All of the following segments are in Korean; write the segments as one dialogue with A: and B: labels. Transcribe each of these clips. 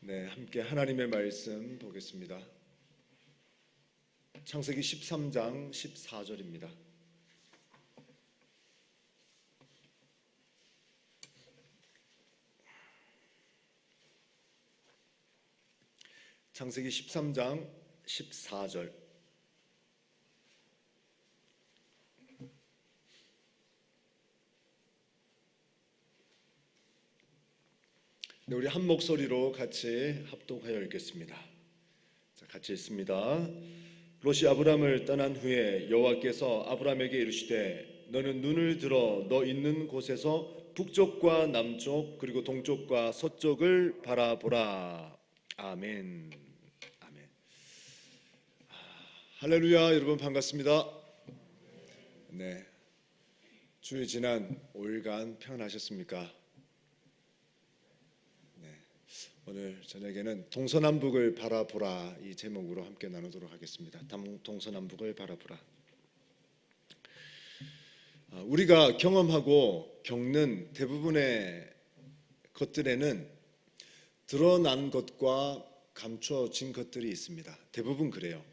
A: 네, 함께 하나님의 말씀 보겠습니다. 창세기 13장 14절입니다. 창세기 13장 14절. 네, 우리 한 목소리로 같이 합독하여 읽겠습니다. 자, 같이 읽습니다. 롯이 아브람을 떠난 후에 여호와께서 아브람에게 이르시되 너는 눈을 들어 너 있는 곳에서 북쪽과 남쪽 그리고 동쪽과 서쪽을 바라보라. 아멘. 아멘. 할렐루야. 여러분 반갑습니다. 네, 주의 지난 5일간 평안하셨습니까? 오늘 저녁에는 동서남북을 바라보라 이 제목으로 함께 나누도록 하겠습니다. 동서남북을 바라보라. 우리가 경험하고 겪는 대부분의 것들에는 드러난 것과 감춰진 것들이 있습니다. 대부분 그래요.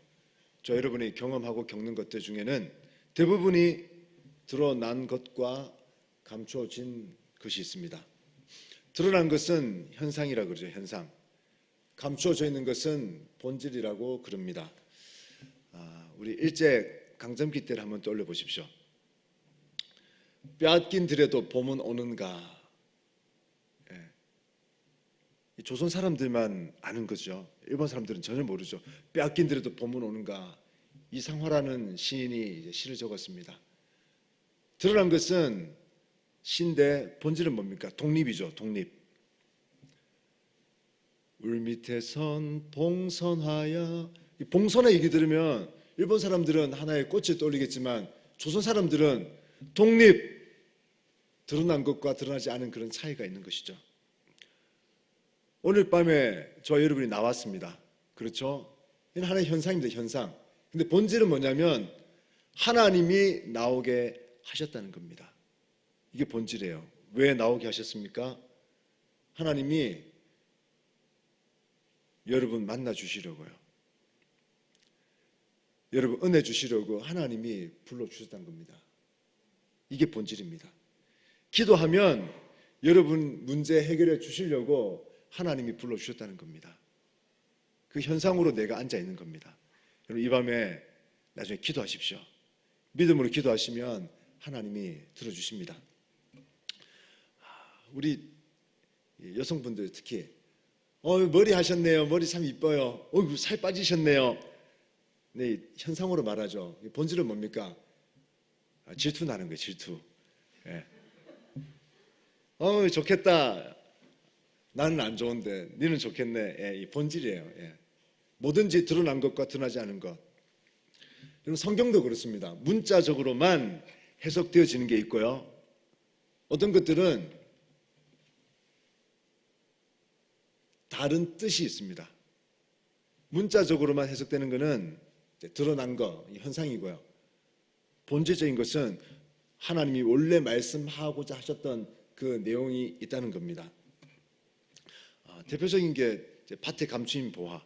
A: 저 여러분이 경험하고 겪는 것들 중에는 대부분이 드러난 것과 감춰진 것이 있습니다. 드러난 것은 현상이라고 그러죠. 현상. 감추어져 있는 것은 본질이라고 그럽니다. 우리 일제 강점기 때를 한번 떠올려 보십시오. 빼앗긴 들에도 봄은 오는가. 조선 사람들만 아는 거죠. 일본 사람들은 전혀 모르죠. 빼앗긴 들에도 봄은 오는가. 이상화라는 시인이 시를 적었습니다. 드러난 것은 신데 본질은 뭡니까? 독립이죠. 독립. 울밑에선 봉선화야. 이 봉선화 얘기 들으면 일본 사람들은 하나의 꽃을 떠올리겠지만 조선 사람들은 독립, 드러난 것과 드러나지 않은 그런 차이가 있는 것이죠. 오늘 밤에 저와 여러분이 나왔습니다. 그렇죠? 이건 하나의 현상입니다. 현상. 근데 본질은 뭐냐면 하나님이 나오게 하셨다는 겁니다. 이게 본질이에요. 왜 나오게 하셨습니까? 하나님이 여러분 만나 주시려고요. 여러분 은혜 주시려고 하나님이 불러주셨다는 겁니다. 이게 본질입니다. 기도하면 여러분 문제 해결해 주시려고 하나님이 불러주셨다는 겁니다. 그 현상으로 내가 앉아 있는 겁니다. 여러분 이 밤에 나중에 기도하십시오. 믿음으로 기도하시면 하나님이 들어주십니다. 우리 여성분들 특히 머리 하셨네요. 머리 참 이뻐요. 살 빠지셨네요. 네, 현상으로 말하죠. 본질은 뭡니까? 질투 나는 거예요. 질투. 예. 좋겠다. 나는 안 좋은데 너는 좋겠네. 예, 이 본질이에요. 예. 뭐든지 드러난 것과 드러나지 않은 것. 그리고 성경도 그렇습니다. 문자적으로만 해석되어지는 게 있고요. 어떤 것들은 다른 뜻이 있습니다. 문자적으로만 해석되는 것은 드러난 것, 현상이고요. 본질적인 것은 하나님이 원래 말씀하고자 하셨던 그 내용이 있다는 겁니다. 대표적인 게 밭에 감추인 보화.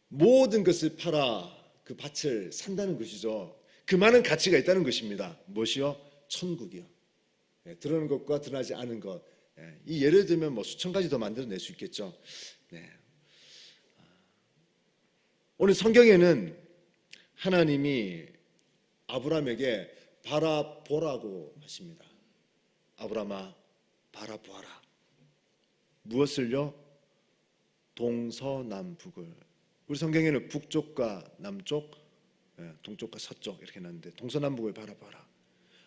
A: 모든 것을 팔아 그 밭을 산다는 것이죠. 그 많은 가치가 있다는 것입니다. 무엇이요? 천국이요. 드러나는 것과 드러나지 않은 것. 이 예를 들면 수천 가지 더 만들어낼 수 있겠죠. 네. 오늘 성경에는 하나님이 아브람에게 바라보라고 하십니다. 아브람아 바라보아라. 무엇을요? 동서남북을. 우리 성경에는 북쪽과 남쪽, 동쪽과 서쪽 이렇게 놨는데 동서남북을 바라보아라.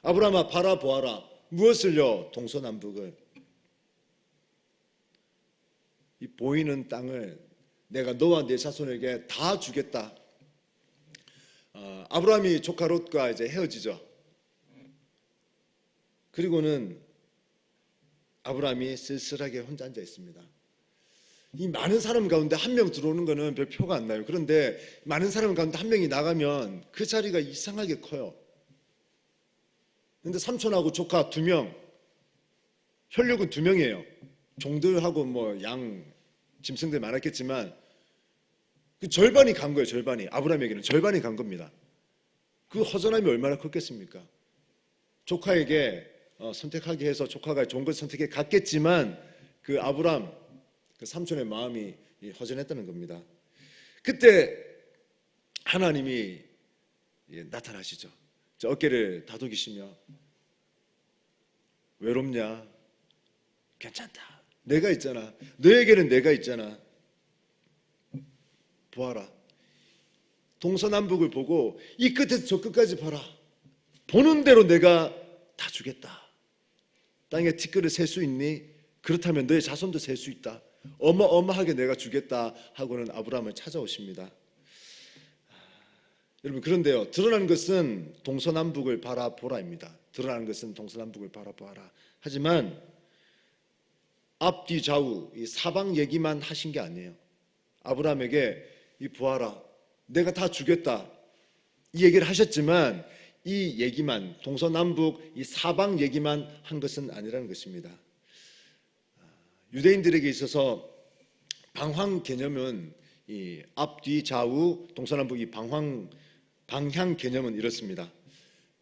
A: 아브람아 바라보아라. 무엇을요? 동서남북을. 이 보이는 땅을 내가 너와 네 자손에게 다 주겠다. 아브라함이 조카 롯과 이제 헤어지죠. 그리고는 아브라함이 쓸쓸하게 혼자 앉아 있습니다. 이 많은 사람 가운데 한 명 들어오는 거는 별 표가 안 나요. 그런데 많은 사람 가운데 한 명이 나가면 그 자리가 이상하게 커요. 그런데 삼촌하고 조카 2명, 혈육은 2명이에요. 종들하고 뭐 양, 짐승들 많았겠지만 그 절반이 간 거예요. 절반이. 아브라함에게는 절반이 간 겁니다. 그 허전함이 얼마나 컸겠습니까? 조카에게 선택하게 해서 조카가 좋은 걸 선택해 갔겠지만 그 아브라함 그 삼촌의 마음이 허전했다는 겁니다. 그때 하나님이 나타나시죠. 저 어깨를 다독이시며 외롭냐? 괜찮다. 내가 있잖아. 너에게는 내가 있잖아. 보아라. 동서남북을 보고 이 끝에서 저 끝까지 봐라. 보는 대로 내가 다 주겠다. 땅에 티끌을 셀 수 있니? 그렇다면 너의 자손도 셀 수 있다. 어마어마하게 내가 주겠다 하고는 아브라함을 찾아오십니다. 여러분 그런데요, 드러나는 것은 동서남북을 바라보라입니다. 드러나는 것은 동서남북을 바라보아라. 하지만 앞뒤 좌우 이 사방 얘기만 하신 게 아니에요. 아브라함에게 이 보아라, 내가 다 주겠다 이 얘기를 하셨지만 이 얘기만, 동서남북 이 사방 얘기만 한 것은 아니라는 것입니다. 유대인들에게 있어서 방황 개념은 이 앞뒤 좌우 동서남북 이 방향 개념은 이렇습니다.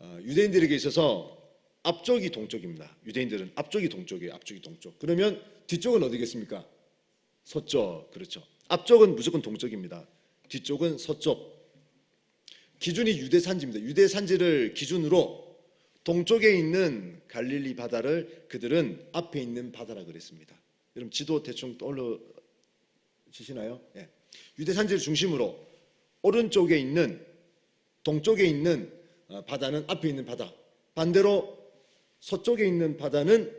A: 유대인들에게 있어서 앞쪽이 동쪽입니다. 유대인들은 앞쪽이 동쪽이에요. 앞쪽이 동쪽. 그러면 뒤쪽은 어디겠습니까? 서쪽. 그렇죠. 앞쪽은 무조건 동쪽입니다. 뒤쪽은 서쪽. 기준이 유대산지입니다. 유대산지를 기준으로 동쪽에 있는 갈릴리 바다를 그들은 앞에 있는 바다라 그랬습니다. 여러분 지도 대충 떠올려지시나요? 예. 유대산지를 중심으로 오른쪽에 있는 동쪽에 있는 바다는 앞에 있는 바다, 반대로 서쪽에 있는 바다는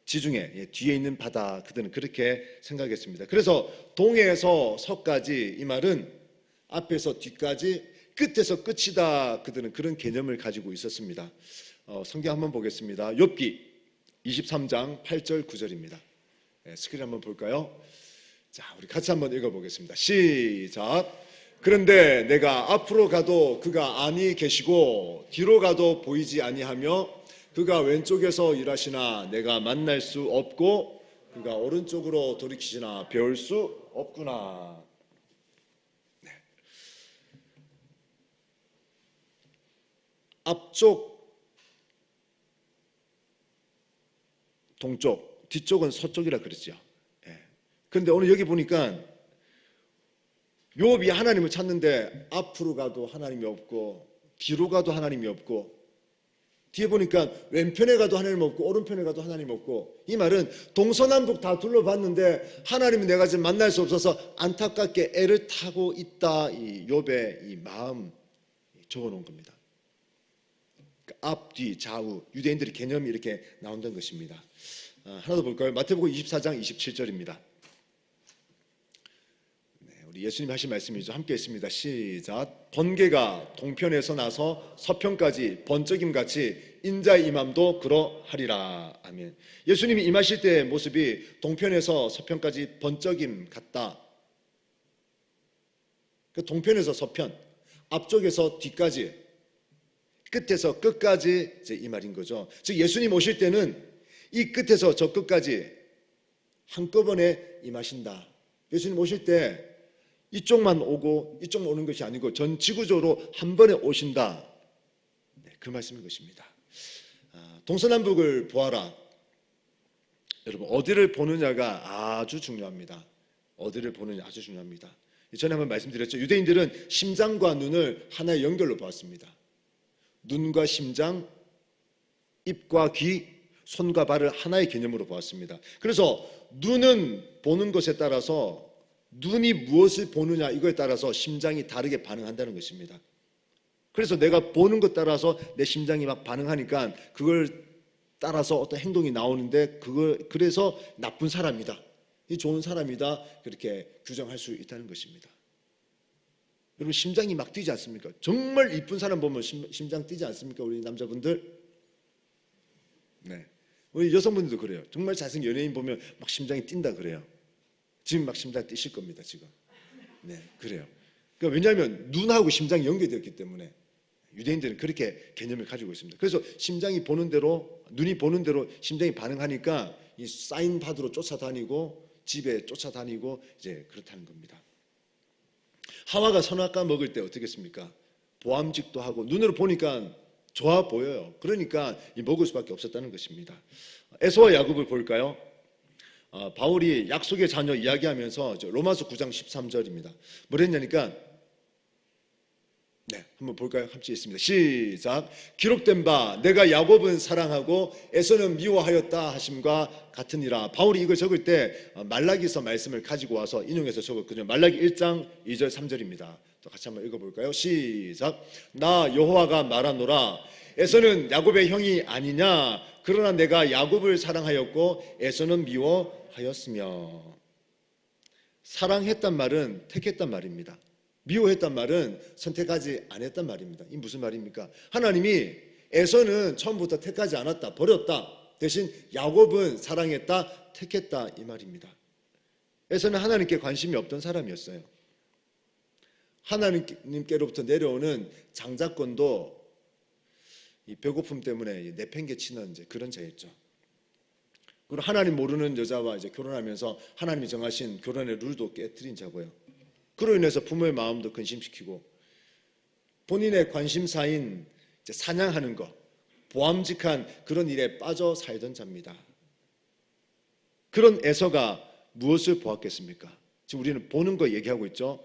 A: 지중해, 뒤에 있는 바다. 그들은 그렇게 생각했습니다. 그래서 동해에서 서까지 이 말은 앞에서 뒤까지 끝에서 끝이다. 그들은 그런 개념을 가지고 있었습니다. 성경 한번 보겠습니다. 욥기 23장 8절 9절입니다. 스크린 한번 볼까요? 자, 우리 같이 한번 읽어보겠습니다. 시작. 그런데 내가 앞으로 가도 그가 아니 계시고 뒤로 가도 보이지 아니하며 그가 왼쪽에서 일하시나 내가 만날 수 없고 그가 오른쪽으로 돌이키시나 배울 수 없구나. 네. 앞쪽 동쪽, 뒤쪽은 서쪽이라 그랬죠. 그런데 오늘 여기 보니까 욥이 하나님을 찾는데 앞으로 가도 하나님이 없고 뒤로 가도 하나님이 없고 뒤에 보니까 왼편에 가도 하나님 없고 오른편에 가도 하나님 없고, 이 말은 동서남북 다 둘러봤는데 하나님은 내가 지금 만날 수 없어서 안타깝게 애를 타고 있다. 이 욥의 이 마음 적어놓은 겁니다. 앞, 뒤, 좌우 유대인들의 개념이 이렇게 나온다는 것입니다. 하나 더 볼까요? 마태복음 24장 27절입니다. 우리 예수님 하신 말씀이죠. 함께 했습니다. 시작. 번개가 동편에서 나서 서편까지 번쩍임같이 인자의 임함도 그러하리라. 아멘. 예수님이 임하실 때의 모습이 동편에서 서편까지 번쩍임 같다. 그 동편에서 서편, 앞쪽에서 뒤까지, 끝에서 끝까지 이제 이 말인 거죠. 즉 예수님 오실 때는 이 끝에서 저 끝까지 한꺼번에 임하신다. 예수님 오실 때 이쪽만 오고 이쪽만 오는 것이 아니고 전 지구적으로 한 번에 오신다. 네, 그 말씀인 것입니다. 동서남북을 보아라. 여러분 어디를 보느냐가 아주 중요합니다. 어디를 보느냐 아주 중요합니다. 전에 한번 말씀드렸죠. 유대인들은 심장과 눈을 하나의 연결로 보았습니다. 눈과 심장, 입과 귀, 손과 발을 하나의 개념으로 보았습니다. 그래서 눈은 보는 것에 따라서 눈이 무엇을 보느냐 이거에 따라서 심장이 다르게 반응한다는 것입니다. 그래서 내가 보는 것 따라서 내 심장이 막 반응하니까 그걸 따라서 어떤 행동이 나오는데 그래서 나쁜 사람이다, 이 좋은 사람이다 그렇게 규정할 수 있다는 것입니다. 여러분 심장이 막 뛰지 않습니까? 정말 이쁜 사람 보면 심장 뛰지 않습니까? 우리 남자분들? 네. 우리 여성분들도 그래요. 정말 잘생긴 연예인 보면 막 심장이 뛴다 그래요. 지금 막 심장 뛰실 겁니다. 지금. 네, 그래요. 그러니까 왜냐하면 눈하고 심장이 연결되었기 때문에. 유대인들은 그렇게 개념을 가지고 있습니다. 그래서 심장이 보는 대로, 눈이 보는 대로 심장이 반응하니까 이 사인 받으러 쫓아다니고 집에 쫓아다니고 이제 그렇다는 겁니다. 하와가 선악과 먹을 때 어떻게 했습니까? 보암직도 하고 눈으로 보니까 좋아 보여요. 그러니까 이 먹을 수밖에 없었다는 것입니다. 에서와 야곱을 볼까요? 바울이 약속의 자녀 이야기하면서 로마서 9장 13절입니다. 뭐랬냐니까 네, 한번 볼까요? 함께 있습니다. 시작. 기록된 바 내가 야곱은 사랑하고 에서는 미워하였다 하심과 같으니라. 바울이 이걸 적을 때 말라기서 말씀을 가지고 와서 인용해서 적었거든요. 말라기 1장 2절 3절입니다. 또 같이 한번 읽어볼까요? 시작. 나 여호와가 말하노라. 에서는 야곱의 형이 아니냐. 그러나 내가 야곱을 사랑하였고 에서는 미워하였으며. 사랑했단 말은 택했단 말입니다. 미워했단 말은 선택하지 않았단 말입니다. 이 무슨 말입니까? 하나님이 에서는 처음부터 택하지 않았다, 버렸다. 대신 야곱은 사랑했다, 택했다 이 말입니다. 에서는 하나님께 관심이 없던 사람이었어요. 하나님께로부터 내려오는 장자권도 이 배고픔 때문에 내팽개치는 이제 그런 자였죠. 그리고 하나님 모르는 여자와 이제 결혼하면서 하나님이 정하신 결혼의 룰도 깨뜨린 자고요. 그로 인해서 부모의 마음도 근심시키고 본인의 관심사인 이제 사냥하는 것, 보암직한 그런 일에 빠져 살던 자입니다. 그런 에서가 무엇을 보았겠습니까? 지금 우리는 보는 거 얘기하고 있죠.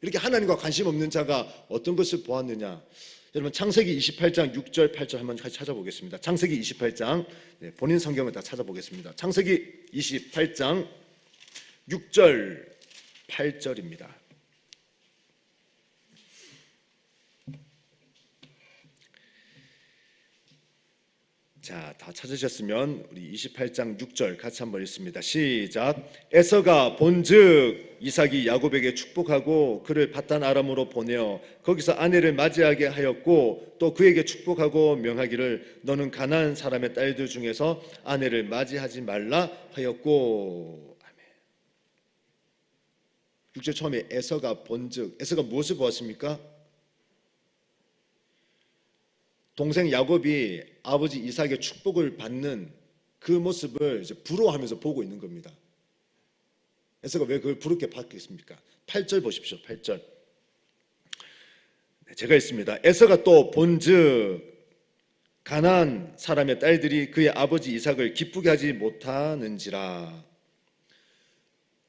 A: 이렇게 하나님과 관심 없는 자가 어떤 것을 보았느냐? 여러분 창세기 28장 6절 8절 한번 같이 찾아보겠습니다. 창세기 28장 본인 성경을 다 찾아보겠습니다. 창세기 28장 6절 8절입니다. 자, 다 찾으셨으면 우리 28장 6절 같이 한번 읽습니다. 시작. 에서가 본즉 이삭이 야곱에게 축복하고 그를 밧단 아람으로 보내어 거기서 아내를 맞이하게 하였고 또 그에게 축복하고 명하기를 너는 가나안 사람의 딸들 중에서 아내를 맞이하지 말라 하였고. 아멘. 6절 처음에 에서가 본즉, 에서가 무엇을 보았습니까? 동생 야곱이 아버지 이삭의 축복을 받는 그 모습을 이제 부러워하면서 보고 있는 겁니다. 에서가 왜 그걸 부럽게 받겠습니까? 8절 보십시오. 8절. 제가 있습니다. 에서가 또 본즉 가나안 사람의 딸들이 그의 아버지 이삭을 기쁘게 하지 못하는지라.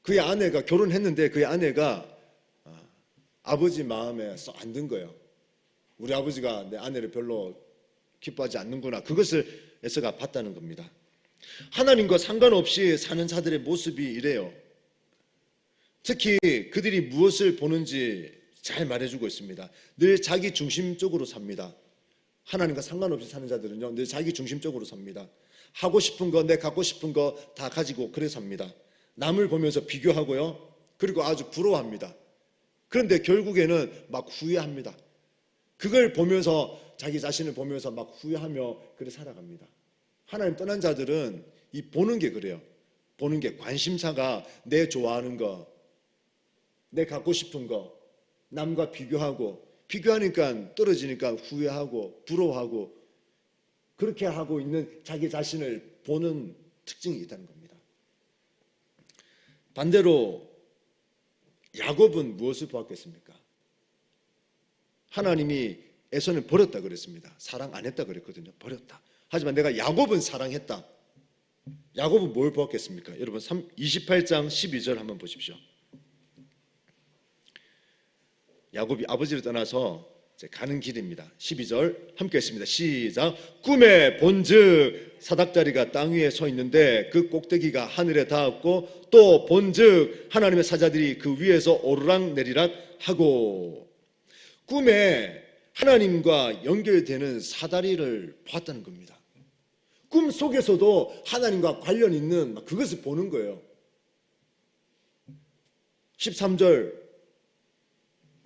A: 그의 아내가 결혼했는데 그의 아내가 아버지 마음에 썩 안 든 거예요. 우리 아버지가 내 아내를 별로 기뻐하지 않는구나. 그것을 에서가 봤다는 겁니다. 하나님과 상관없이 사는 자들의 모습이 이래요. 특히 그들이 무엇을 보는지 잘 말해주고 있습니다. 늘 자기 중심적으로 삽니다. 하나님과 상관없이 사는 자들은요, 늘 자기 중심적으로 삽니다. 하고 싶은 거, 내 갖고 싶은 거 다 가지고 그래 삽니다. 남을 보면서 비교하고요, 그리고 아주 부러워합니다. 그런데 결국에는 막 후회합니다. 그걸 보면서 자기 자신을 보면서 막 후회하며 그래 살아갑니다. 하나님 떠난 자들은 이 보는 게 그래요. 보는 게 관심사가 내 좋아하는 거, 내 갖고 싶은 거, 남과 비교하니까 떨어지니까 후회하고 부러워하고 그렇게 하고 있는 자기 자신을 보는 특징이 있다는 겁니다. 반대로 야곱은 무엇을 보았겠습니까? 하나님이 에서는 버렸다 그랬습니다. 사랑 안 했다 그랬거든요. 버렸다. 하지만 내가 야곱은 사랑했다. 야곱은 뭘 보았겠습니까? 여러분 28장 12절 한번 보십시오. 야곱이 아버지를 떠나서 이제 가는 길입니다. 12절 함께 했습니다. 시작. 꿈에 본즉 사닥다리가 땅 위에 서 있는데 그 꼭대기가 하늘에 닿았고 또 본즉 하나님의 사자들이 그 위에서 오르락 내리락 하고. 꿈에 하나님과 연결되는 사다리를 보았다는 겁니다. 꿈 속에서도 하나님과 관련 있는 그것을 보는 거예요. 13절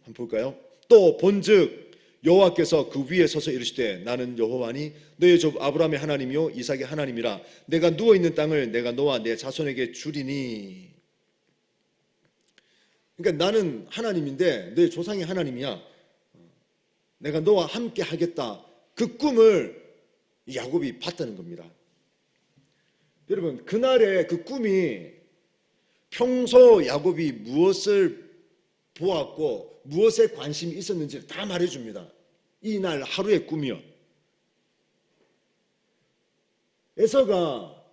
A: 한번 볼까요? 또 본즉 여호와께서 그 위에 서서 이르시되 나는 여호와니 너의 조 아브라함의 하나님이요 이삭의 하나님이라. 내가 누워있는 땅을 내가 너와 내 자손에게 주리니. 그러니까 나는 하나님인데 너의 조상이 하나님이야. 내가 너와 함께 하겠다. 그 꿈을 야곱이 봤다는 겁니다. 여러분, 그날의 그 꿈이 평소 야곱이 무엇을 보았고 무엇에 관심이 있었는지를 다 말해줍니다. 이날 하루의 꿈이요. 에서가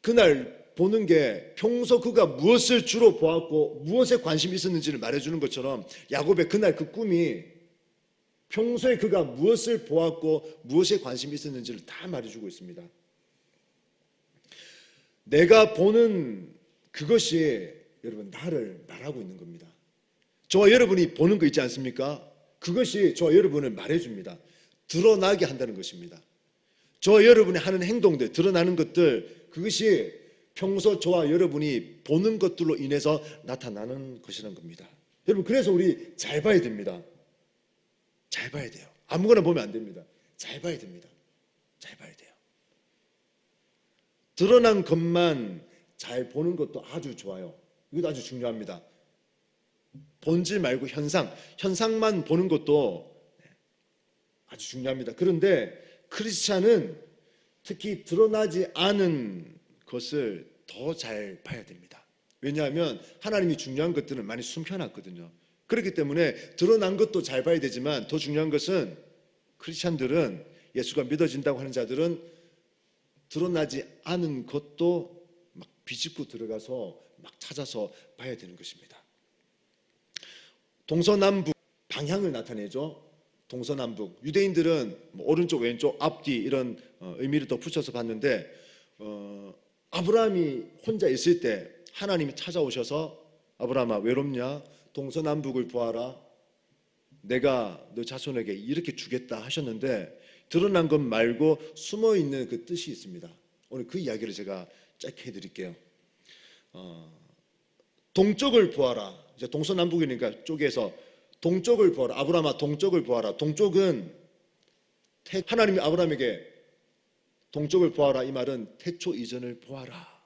A: 그날 보는 게 평소 그가 무엇을 주로 보았고 무엇에 관심이 있었는지를 말해주는 것처럼 야곱의 그날 그 꿈이 평소에 그가 무엇을 보았고 무엇에 관심이 있었는지를 다 말해주고 있습니다. 내가 보는 그것이 여러분 나를 말하고 있는 겁니다. 저와 여러분이 보는 거 있지 않습니까? 그것이 저와 여러분을 말해줍니다. 드러나게 한다는 것입니다. 저와 여러분이 하는 행동들, 드러나는 것들, 그것이 평소 저와 여러분이 보는 것들로 인해서 나타나는 것이라는 겁니다. 여러분, 그래서 우리 잘 봐야 됩니다. 잘 봐야 돼요. 아무거나 보면 안 됩니다. 잘 봐야 됩니다. 잘 봐야 돼요. 드러난 것만 잘 보는 것도 아주 좋아요. 이것도 아주 중요합니다. 본질 말고 현상만 보는 것도 아주 중요합니다. 그런데 크리스찬은 특히 드러나지 않은 것을 더 잘 봐야 됩니다. 왜냐하면 하나님이 중요한 것들은 많이 숨겨놨거든요. 그렇기 때문에 드러난 것도 잘 봐야 되지만 더 중요한 것은 크리스찬들은, 예수가 믿어진다고 하는 자들은 드러나지 않은 것도 막 비집고 들어가서 막 찾아서 봐야 되는 것입니다. 동서남북 방향을 나타내죠. 동서남북. 유대인들은 오른쪽 왼쪽 앞뒤 이런 의미를 더 붙여서 봤는데 아브라함이 혼자 있을 때 하나님이 찾아오셔서 아브라함아 외롭냐? 동서남북을 보아라. 내가 너 자손에게 이렇게 주겠다 하셨는데 드러난 것 말고 숨어있는 그 뜻이 있습니다. 오늘 그 이야기를 제가 짧게 해드릴게요. 동쪽을 보아라. 이제 동서남북이니까 쪽에서 동쪽을 보아라. 아브라함아 동쪽을 보아라. 동쪽은 하나님이 아브라함에게 동쪽을 보아라. 이 말은 태초 이전을 보아라.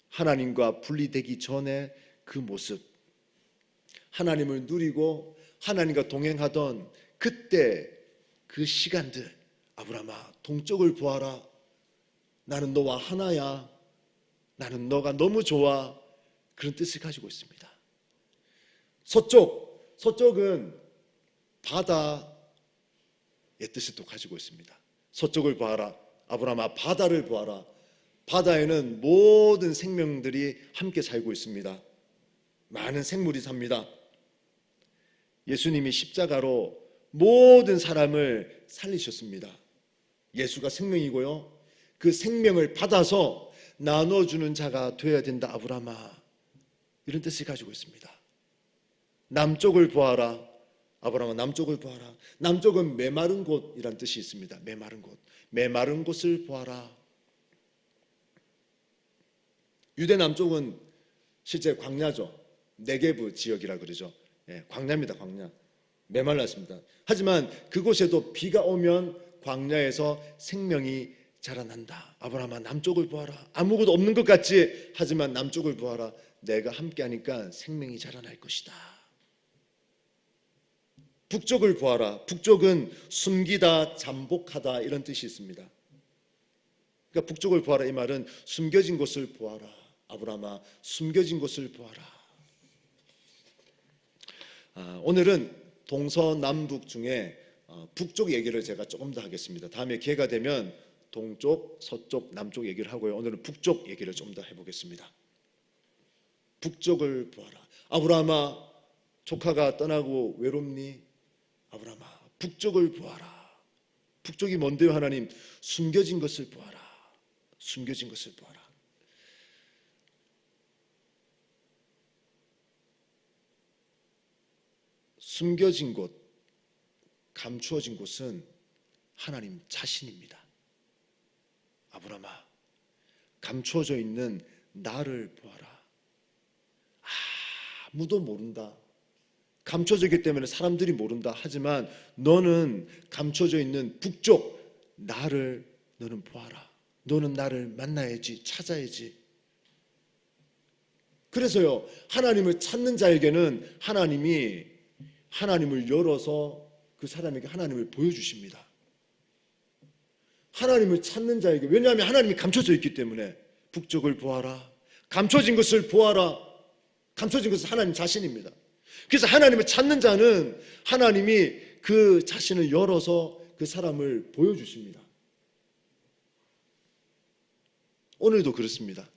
A: 하나님과 분리되기 전에 그 모습, 하나님을 누리고 하나님과 동행하던 그때 그 시간들, 아브라함아 동쪽을 보아라. 나는 너와 하나야. 나는 너가 너무 좋아. 그런 뜻을 가지고 있습니다. 서쪽은 바다의 뜻을 또 가지고 있습니다. 서쪽을 보아라. 아브라함아 바다를 보아라. 바다에는 모든 생명들이 함께 살고 있습니다. 많은 생물이 삽니다. 예수님이 십자가로 모든 사람을 살리셨습니다. 예수가 생명이고요. 그 생명을 받아서 나눠주는 자가 되어야 된다. 아브라함아. 이런 뜻을 가지고 있습니다. 남쪽을 보아라. 아브라함아 남쪽을 보아라. 남쪽은 메마른 곳이란 뜻이 있습니다. 메마른 곳. 메마른 곳을 보아라. 유대 남쪽은 실제 광야죠. 네게브 지역이라 그러죠. 광야입니다. 광야. 메말랐습니다. 하지만 그곳에도 비가 오면 광야에서 생명이 자라난다. 아브라함아 남쪽을 보아라. 아무것도 없는 것 같지? 하지만 남쪽을 보아라. 내가 함께하니까 생명이 자라날 것이다. 북쪽을 보아라. 북쪽은 숨기다, 잠복하다 이런 뜻이 있습니다. 그러니까 북쪽을 보아라 이 말은 숨겨진 곳을 보아라. 아브라함아 숨겨진 곳을 보아라. 오늘은 동서남북 중에 북쪽 얘기를 제가 조금 더 하겠습니다. 다음에 기회가 되면 동쪽, 서쪽, 남쪽 얘기를 하고요. 오늘은 북쪽 얘기를 좀 더 해보겠습니다. 북쪽을 보아라. 아브라함아 조카가 떠나고 외롭니? 아브라함아 북쪽을 보아라. 북쪽이 뭔데요? 하나님 숨겨진 것을 보아라. 숨겨진 것을 보아라. 숨겨진 곳, 감추어진 곳은 하나님 자신입니다. 아브라함아 감추어져 있는 나를 보아라. 아무도 모른다. 감춰져 있기 때문에 사람들이 모른다. 하지만 너는 감춰져 있는 북쪽 나를 너는 보아라. 너는 나를 만나야지, 찾아야지. 그래서요 하나님을 찾는 자에게는 하나님이 하나님을 열어서 그 사람에게 하나님을 보여주십니다. 하나님을 찾는 자에게, 왜냐하면 하나님이 감춰져 있기 때문에 북쪽을 보아라, 감춰진 것을 보아라. 감춰진 것은 하나님 자신입니다. 그래서 하나님을 찾는 자는 하나님이 그 자신을 열어서 그 사람을 보여주십니다. 오늘도 그렇습니다.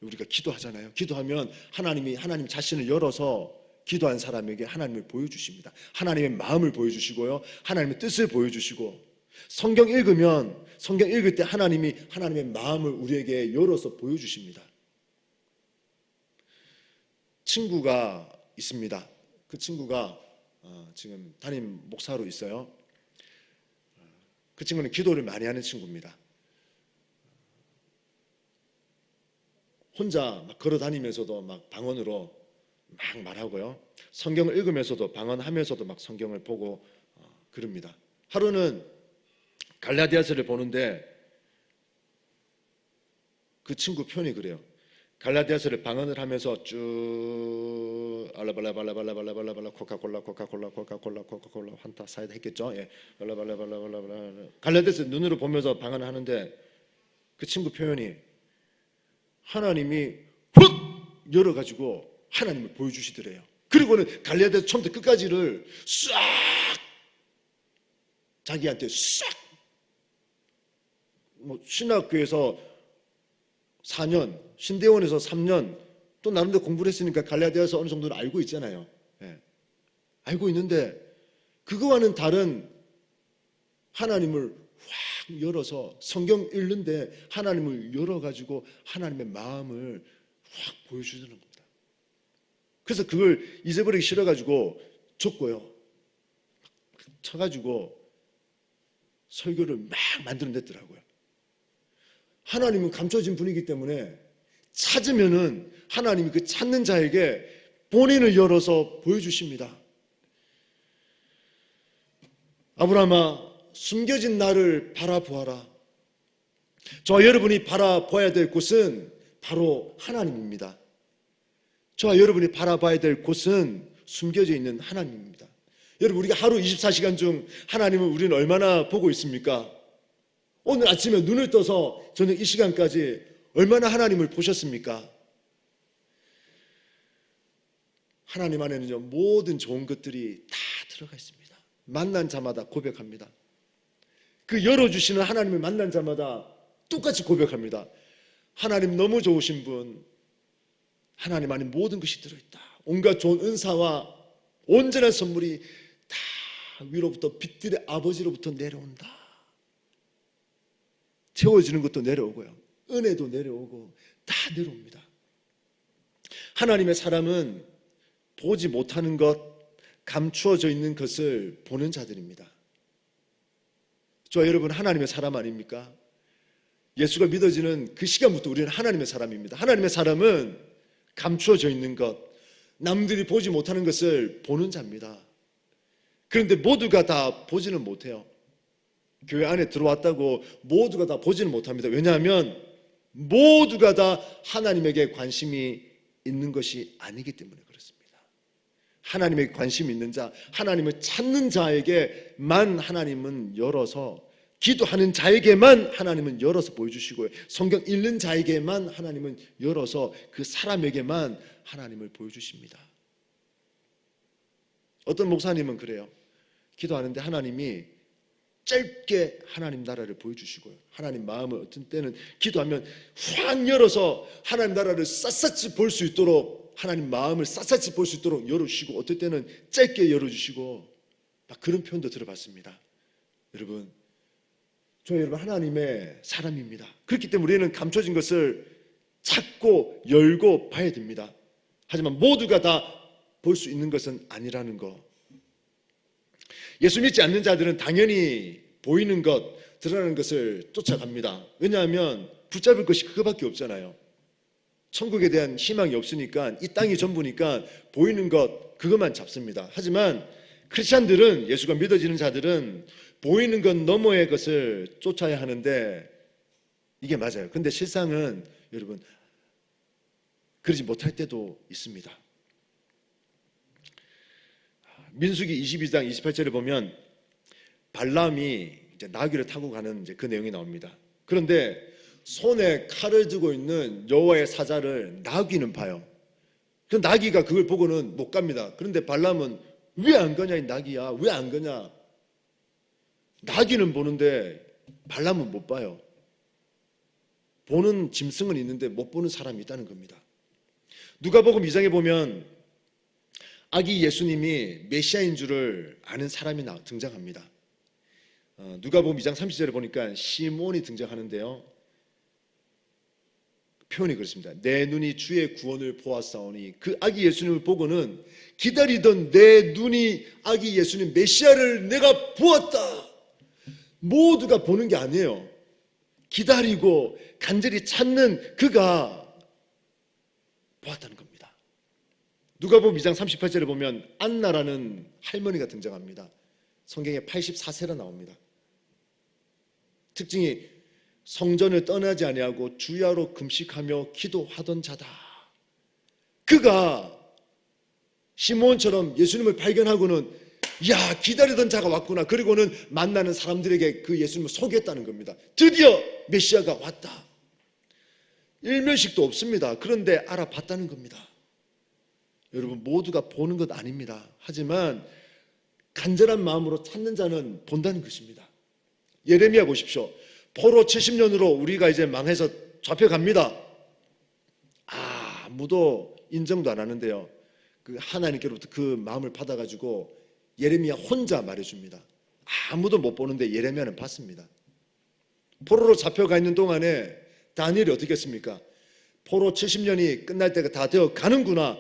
A: 우리가 기도하잖아요. 기도하면 하나님이 하나님 자신을 열어서 기도한 사람에게 하나님을 보여주십니다. 하나님의 마음을 보여주시고요, 하나님의 뜻을 보여주시고, 성경 읽으면 성경 읽을 때 하나님이 하나님의 마음을 우리에게 열어서 보여주십니다. 친구가 있습니다. 그 친구가 지금 담임 목사로 있어요. 그 친구는 기도를 많이 하는 친구입니다. 혼자 막 걸어 다니면서도 막 방언으로 막 말하고요, 성경을 읽으면서도 방언하면서도 막 성경을 보고 그럽니다. 하루는 갈라디아서를 보는데 그 친구 표현이 그래요. 갈라디아서를 방언을 하면서 쭉 알라발라발라발라발라발라 코카콜라 환타 사이다 했겠죠. 예, 발라발라발라발라 갈라디아서 눈으로 보면서 방언을 하는데 그 친구 표현이 하나님이 훅 열어가지고 하나님을 보여주시더래요. 그리고는 갈라디아서 처음부터 끝까지를 싹 자기한테 싹 신학교에서 4년, 신대원에서 3년, 또 나름대로 공부를 했으니까 갈라디아서 어느 정도는 알고 있잖아요. 예. 알고 있는데 그거와는 다른 하나님을 확 열어서 성경 읽는데 하나님을 열어가지고 하나님의 마음을 확 보여주는 겁니다. 그래서 그걸 잊어버리기 싫어가지고 줬고요, 쳐가지고 설교를 막 만들어냈더라고요. 하나님은 감춰진 분이기 때문에 찾으면은 하나님이 그 찾는 자에게 본인을 열어서 보여주십니다. 아브라함아, 숨겨진 나를 바라보아라. 저와 여러분이 바라봐야 될 곳은 바로 하나님입니다. 저와 여러분이 바라봐야 될 곳은 숨겨져 있는 하나님입니다. 여러분, 우리가 하루 24시간 중 하나님을 우리는 얼마나 보고 있습니까? 오늘 아침에 눈을 떠서 저녁 이 시간까지 얼마나 하나님을 보셨습니까? 하나님 안에는요, 모든 좋은 것들이 다 들어가 있습니다. 만난 자마다 고백합니다. 그 열어주시는 하나님을 만난 자마다 똑같이 고백합니다. 하나님 너무 좋으신 분, 하나님 안에 모든 것이 들어있다. 온갖 좋은 은사와 온전한 선물이 다 위로부터 빛들의 아버지로부터 내려온다. 채워지는 것도 내려오고요, 은혜도 내려오고 다 내려옵니다. 하나님의 사람은 보지 못하는 것, 감추어져 있는 것을 보는 자들입니다. 저 여러분, 하나님의 사람 아닙니까? 예수가 믿어지는 그 시간부터 우리는 하나님의 사람입니다. 하나님의 사람은 감추어져 있는 것, 남들이 보지 못하는 것을 보는 자입니다. 그런데 모두가 다 보지는 못해요. 교회 안에 들어왔다고 모두가 다 보지는 못합니다. 왜냐하면 모두가 다 하나님에게 관심이 있는 것이 아니기 때문에 그렇습니다. 하나님에게 관심이 있는 자, 하나님을 찾는 자에게만 하나님은 열어서, 기도하는 자에게만 하나님은 열어서 보여주시고요, 성경 읽는 자에게만 하나님은 열어서 그 사람에게만 하나님을 보여주십니다. 어떤 목사님은 그래요. 기도하는데 하나님이 짧게 하나님 나라를 보여주시고요, 하나님 마음을 어떤 때는 기도하면 확 열어서 하나님 나라를 샅샅이 볼 수 있도록, 하나님 마음을 샅샅이 볼 수 있도록 열어주시고, 어떨 때는 짧게 열어주시고, 막 그런 표현도 들어봤습니다. 여러분, 저 여러분 하나님의 사람입니다. 그렇기 때문에 우리는 감춰진 것을 찾고 열고 봐야 됩니다. 하지만 모두가 다 볼 수 있는 것은 아니라는 거. 예수 믿지 않는 자들은 당연히 보이는 것, 드러나는 것을 쫓아갑니다. 왜냐하면 붙잡을 것이 그거밖에 없잖아요. 천국에 대한 희망이 없으니까, 이 땅이 전부니까 보이는 것, 그것만 잡습니다. 하지만 크리스찬들은, 예수가 믿어지는 자들은 보이는 것 너머의 것을 쫓아야 하는데, 이게 맞아요. 근데 실상은 여러분 그러지 못할 때도 있습니다. 민수기 22장 28절에 보면 발람이 이제 나귀를 타고 가는 이제 그 내용이 나옵니다. 그런데 손에 칼을 쥐고 있는 여호와의 사자를 나귀는 봐요. 그 나귀가 그걸 보고는 못 갑니다. 그런데 발람은 왜 안 가냐, 이 나귀야, 왜 안 가냐. 나귀는 보는데 발람은 못 봐요. 보는 짐승은 있는데 못 보는 사람이 있다는 겁니다. 누가복음 2장에 보면 아기 예수님이 메시아인 줄을 아는 사람이 등장합니다. 누가복음 2장 30절에 보니까 시몬이 등장하는데요, 표현이 그렇습니다. 내 눈이 주의 구원을 보았사오니, 그 아기 예수님을 보고는 기다리던 내 눈이 아기 예수님 메시아를 내가 보았다. 모두가 보는 게 아니에요. 기다리고 간절히 찾는 그가 보았다는 겁니다. 누가복음 2장 38절에 보면 안나라는 할머니가 등장합니다. 성경에 84세라 나옵니다. 특징이 성전을 떠나지 아니하고 주야로 금식하며 기도하던 자다. 그가 시몬처럼 예수님을 발견하고는 야, 기다리던 자가 왔구나. 그리고는 만나는 사람들에게 그 예수님을 소개했다는 겁니다. 드디어 메시아가 왔다. 일면식도 없습니다. 그런데 알아봤다는 겁니다. 여러분, 모두가 보는 것 아닙니다. 하지만 간절한 마음으로 찾는 자는 본다는 것입니다. 예레미야 보십시오. 포로 70년으로 우리가 이제 망해서 잡혀갑니다. 아무도 인정도 안 하는데요, 그 하나님께로부터 그 마음을 받아가지고 예레미야 혼자 말해줍니다. 아무도 못 보는데 예레미야는 봤습니다. 포로로 잡혀가 있는 동안에 다니엘이 어떻게 했습니까? 포로 70년이 끝날 때가 다 되어 가는구나.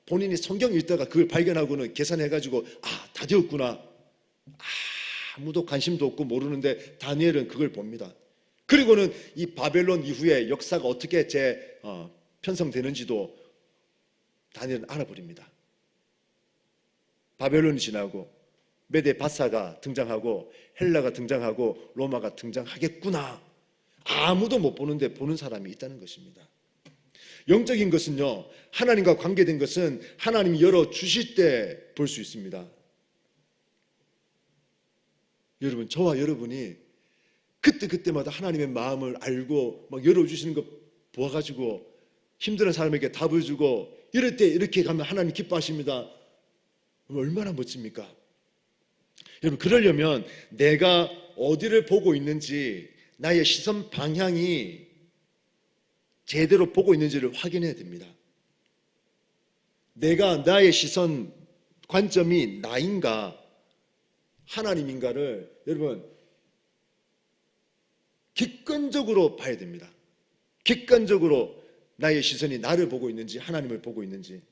A: 본인이 성경 읽다가 그걸 발견하고는 계산해가지고 다 되었구나. 아무도 관심도 없고 모르는데 다니엘은 그걸 봅니다. 그리고는 이 바벨론 이후에 역사가 어떻게 편성되는지도 다니엘은 알아버립니다. 바벨론이 지나고 메데 바사가 등장하고 헬라가 등장하고 로마가 등장하겠구나. 아무도 못 보는데 보는 사람이 있다는 것입니다. 영적인 것은요, 하나님과 관계된 것은 하나님이 열어주실 때 볼 수 있습니다. 여러분, 저와 여러분이 그때마다 하나님의 마음을 알고 막 열어주시는 거 보아가지고 힘든 사람에게 답을 주고 이럴 때 이렇게 가면 하나님 기뻐하십니다. 얼마나 멋집니까? 여러분, 그러려면 내가 어디를 보고 있는지, 나의 시선 방향이 제대로 보고 있는지를 확인해야 됩니다. 내가 나의 시선 관점이 나인가 하나님인가를 여러분 객관적으로 봐야 됩니다. 객관적으로 나의 시선이 나를 보고 있는지 하나님을 보고 있는지.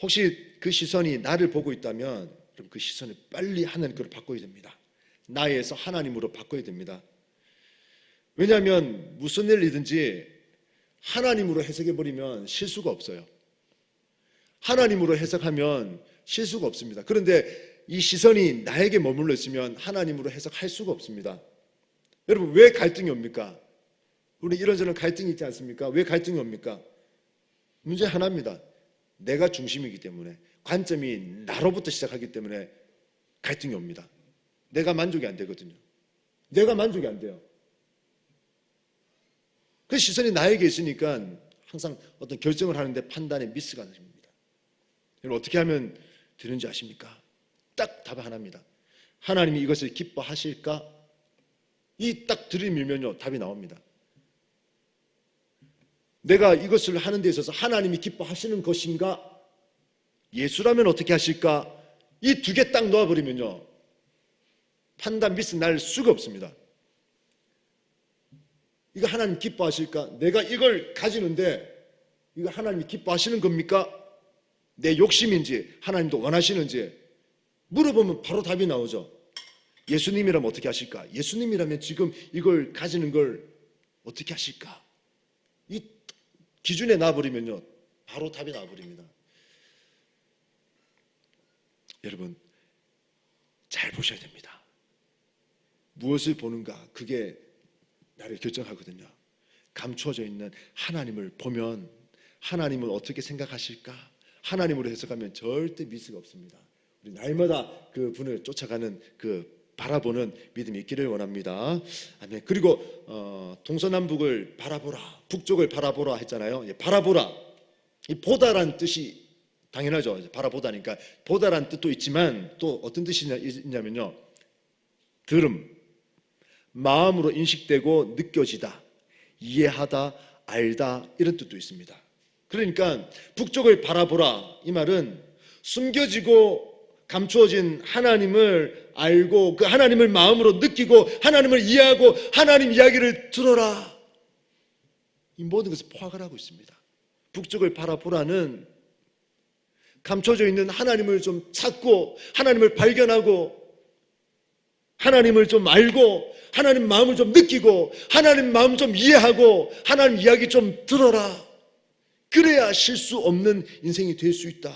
A: 혹시 그 시선이 나를 보고 있다면 그럼 그 시선을 빨리 하나님께로 바꿔야 됩니다. 나에서 하나님으로 바꿔야 됩니다. 왜냐하면 무슨 일이든지 하나님으로 해석해버리면 실수가 없어요. 하나님으로 해석하면 실수가 없습니다. 그런데 이 시선이 나에게 머물러 있으면 하나님으로 해석할 수가 없습니다. 여러분, 왜 갈등이 옵니까? 우리 이런저런 갈등이 있지 않습니까? 왜 갈등이 옵니까? 문제 하나입니다. 내가 중심이기 때문에, 관점이 나로부터 시작하기 때문에 갈등이 옵니다. 내가 만족이 안 되거든요. 내가 만족이 안 돼요. 그 시선이 나에게 있으니까 항상 어떤 결정을 하는데 판단에 미스가 나십니다. 여러분, 어떻게 하면 되는지 아십니까? 딱 답 하나입니다. 하나님이 이것을 기뻐하실까? 이 딱 들이밀면요, 답이 나옵니다. 내가 이것을 하는 데 있어서 하나님이 기뻐하시는 것인가? 예수라면 어떻게 하실까? 이 두 개 딱 놓아버리면요, 판단 미스 날 수가 없습니다. 이거 하나님 기뻐하실까? 내가 이걸 가지는데 이거 하나님이 기뻐하시는 겁니까? 내 욕심인지 하나님도 원하시는지 물어보면 바로 답이 나오죠. 예수님이라면 어떻게 하실까? 예수님이라면 지금 이걸 가지는 걸 어떻게 하실까? 이 기준에 놔버리면요, 바로 답이 나와버립니다. 여러분, 잘 보셔야 됩니다. 무엇을 보는가, 그게 나를 결정하거든요. 감추어져 있는 하나님을 보면 하나님은 어떻게 생각하실까? 하나님으로 해석하면 절대 미스가 없습니다. 우리 날마다 그 분을 쫓아가는 바라보는 믿음이 있기를 원합니다. 아멘. 그리고 동서남북을 바라보라, 북쪽을 바라보라 했잖아요. 바라보라, 이 보다란 뜻이 당연하죠. 바라보다니까 보다란 뜻도 있지만 또 어떤 뜻이 있냐면요, 들음, 마음으로 인식되고 느껴지다, 이해하다, 알다, 이런 뜻도 있습니다. 그러니까 북쪽을 바라보라, 이 말은 숨겨지고 감추어진 하나님을 알고 그 하나님을 마음으로 느끼고 하나님을 이해하고 하나님 이야기를 들어라, 이 모든 것을 포함을 하고 있습니다. 북쪽을 바라보라는 감춰져 있는 하나님을 좀 찾고 하나님을 발견하고 하나님을 좀 알고 하나님 마음을 좀 느끼고 하나님 마음 좀 이해하고 하나님 이야기 좀 들어라. 그래야 실수 없는 인생이 될 수 있다.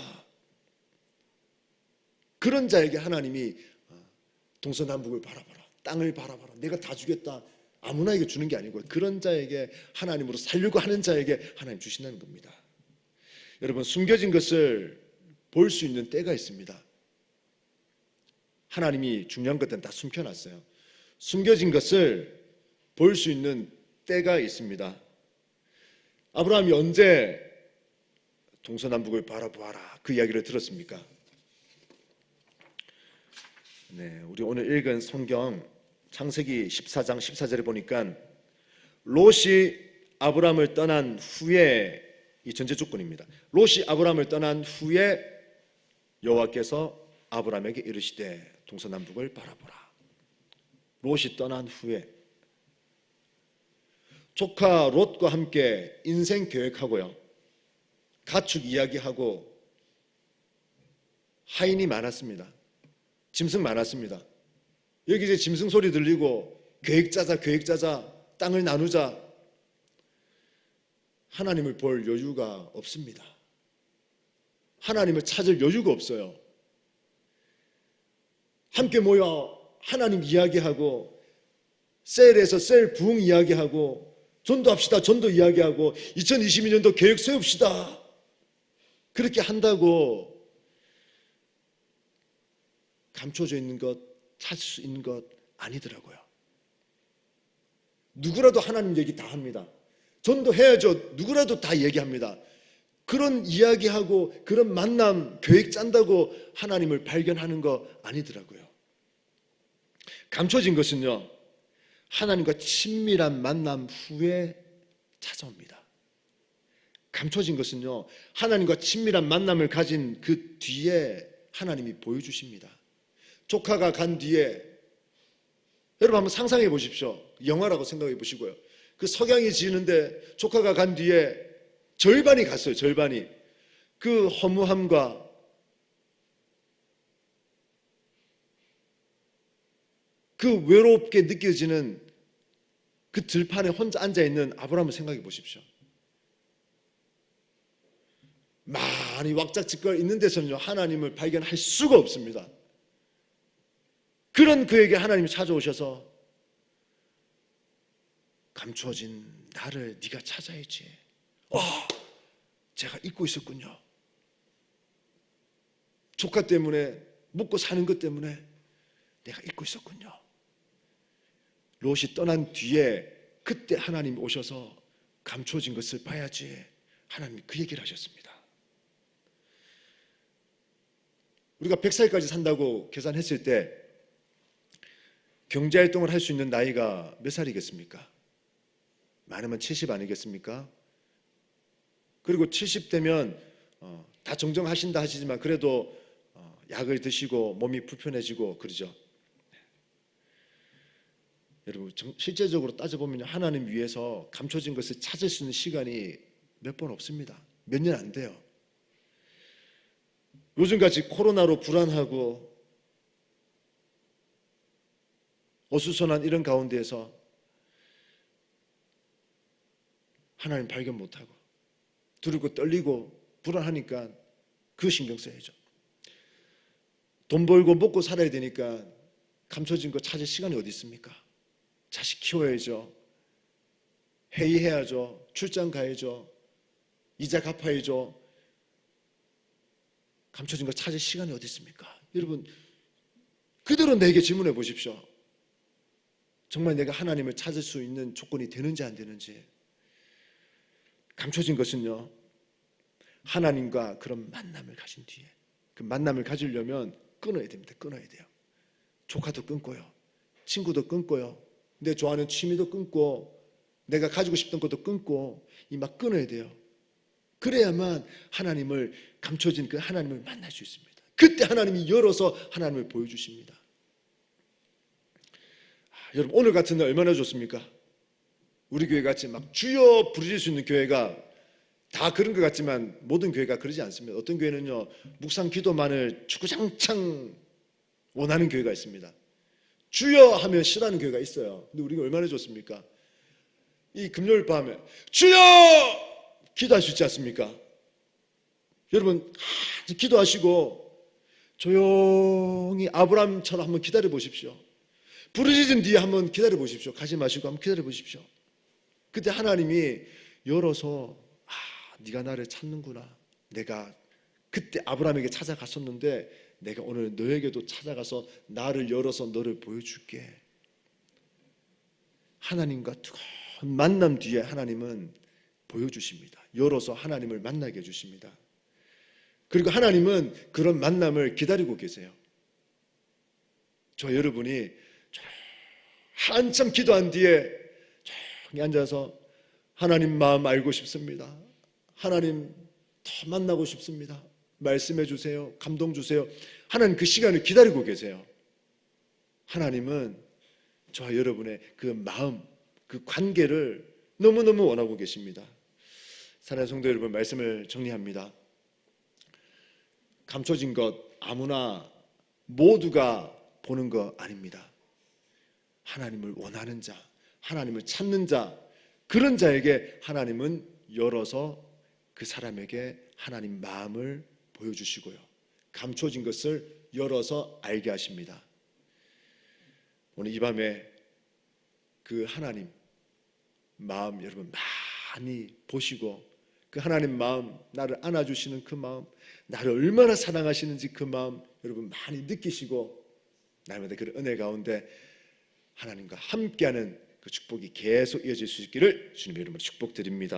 A: 그런 자에게 하나님이 동서남북을 바라봐라, 땅을 바라봐라, 내가 다 주겠다, 아무나에게 주는 게 아니고 그런 자에게 하나님으로 살려고 하는 자에게 하나님 주신다는 겁니다. 여러분, 숨겨진 것을 볼 수 있는 때가 있습니다. 하나님이 중요한 것들은 다 숨겨놨어요. 숨겨진 것을 볼 수 있는 때가 있습니다. 아브라함이 언제 동서남북을 바라보아라 그 이야기를 들었습니까? 네, 우리 오늘 읽은 성경 창세기 14장 14절에 보니까 롯이 아브라함을 떠난 후에, 이 전제 조건입니다. 롯이 아브라함을 떠난 후에 여호와께서 아브라함에게 이르시되 동서남북을 바라보라. 롯이 떠난 후에 조카 롯과 함께 인생 계획하고요, 가축 이야기하고 하인이 많았습니다. 짐승 많았습니다. 여기 이제 짐승 소리 들리고 계획 짜자, 땅을 나누자. 하나님을 볼 여유가 없습니다. 하나님을 찾을 여유가 없어요. 함께 모여 하나님 이야기하고 셀에서 셀 부흥 이야기하고 전도합시다, 전도 이야기하고 2022년도 계획 세웁시다. 그렇게 한다고 감춰져 있는 것, 찾을 수 있는 것 아니더라고요. 누구라도 하나님 얘기 다 합니다. 전도해야죠. 누구라도 다 얘기합니다. 그런 이야기하고 그런 만남 계획 짠다고 하나님을 발견하는 거 아니더라고요. 감춰진 것은요, 하나님과 친밀한 만남 후에 찾아옵니다. 감춰진 것은요, 하나님과 친밀한 만남을 가진 그 뒤에 하나님이 보여주십니다. 조카가 간 뒤에, 여러분 한번 상상해 보십시오. 영화라고 생각해 보시고요. 그 석양이 지는데 조카가 간 뒤에 절반이 갔어요. 절반이. 그 허무함과 그 외롭게 느껴지는 그 들판에 혼자 앉아있는 아브라함을 생각해 보십시오. 많이 왁작지껄 있는 데서는요, 하나님을 발견할 수가 없습니다. 그런 그에게 하나님이 찾아오셔서 감추어진 나를 네가 찾아야지. 제가 잊고 있었군요. 조카 때문에, 먹고 사는 것 때문에 내가 잊고 있었군요. 롯이 떠난 뒤에 그때 하나님이 오셔서 감추어진 것을 봐야지. 하나님이 그 얘기를 하셨습니다. 우리가 100살까지 산다고 계산했을 때 경제활동을 할 수 있는 나이가 몇 살이겠습니까? 많으면 70 아니겠습니까? 그리고 70되면 다 정정하신다 하시지만 그래도 약을 드시고 몸이 불편해지고 그러죠. 여러분, 실제적으로 따져보면 하나님 위해서 감춰진 것을 찾을 수 있는 시간이 몇 번 없습니다. 몇 년 안 돼요. 요즘같이 코로나로 불안하고 어수선한 이런 가운데에서 하나님 발견 못하고 두렵고 떨리고 불안하니까 그 신경 써야죠. 돈 벌고 먹고 살아야 되니까 감춰진 거 찾을 시간이 어디 있습니까? 자식 키워야죠. 회의해야죠. 출장 가야죠. 이자 갚아야죠. 감춰진 거 찾을 시간이 어디 있습니까? 여러분, 그대로 내게 질문해 보십시오. 정말 내가 하나님을 찾을 수 있는 조건이 되는지 안 되는지. 감춰진 것은요, 하나님과 그런 만남을 가진 뒤에, 그 만남을 가지려면 끊어야 됩니다. 끊어야 돼요. 조카도 끊고요, 친구도 끊고요, 내 좋아하는 취미도 끊고, 내가 가지고 싶던 것도 끊고, 이 막 끊어야 돼요. 그래야만 하나님을, 감춰진 그 하나님을 만날 수 있습니다. 그때 하나님이 열어서 하나님을 보여주십니다. 여러분, 오늘 같은 날 얼마나 좋습니까? 우리 교회 같이 막 주여 부르실 수 있는 교회가 다 그런 것 같지만 모든 교회가 그러지 않습니다. 어떤 교회는요, 묵상 기도만을 주구장창 원하는 교회가 있습니다. 주여 하면 싫어하는 교회가 있어요. 근데 우리가 얼마나 좋습니까? 이 금요일 밤에 주여 기도할 수 있지 않습니까? 여러분, 기도하시고 조용히 아브라함처럼 한번 기다려 보십시오. 부르짖은 뒤에 한번 기다려 보십시오. 가지 마시고 한번 기다려 보십시오. 그때 하나님이 열어서, 네가 나를 찾는구나. 내가 그때 아브라함에게 찾아갔었는데 내가 오늘 너에게도 찾아가서 나를 열어서 너를 보여줄게. 하나님과 뜨거운 만남 뒤에 하나님은 보여주십니다. 열어서 하나님을 만나게 해주십니다. 그리고 하나님은 그런 만남을 기다리고 계세요. 저 여러분이 한참 기도한 뒤에 조용히 앉아서 하나님 마음 알고 싶습니다. 하나님 더 만나고 싶습니다. 말씀해 주세요. 감동 주세요. 하나님 그 시간을 기다리고 계세요. 하나님은 저와 여러분의 그 마음, 그 관계를 너무너무 원하고 계십니다. 사랑하는 성도 여러분, 말씀을 정리합니다. 감춰진 것 아무나 모두가 보는 거 아닙니다. 하나님을 원하는 자, 하나님을 찾는 자, 그런 자에게 하나님은 열어서 그 사람에게 하나님 마음을 보여주시고요, 감춰진 것을 열어서 알게 하십니다. 오늘 이 밤에 그 하나님 마음 여러분 많이 보시고, 그 하나님 마음, 나를 안아주시는 그 마음, 나를 얼마나 사랑하시는지 그 마음 여러분 많이 느끼시고, 날마다 그 은혜 가운데 하나님과 함께하는 그 축복이 계속 이어질 수 있기를 주님의 이름으로 축복드립니다.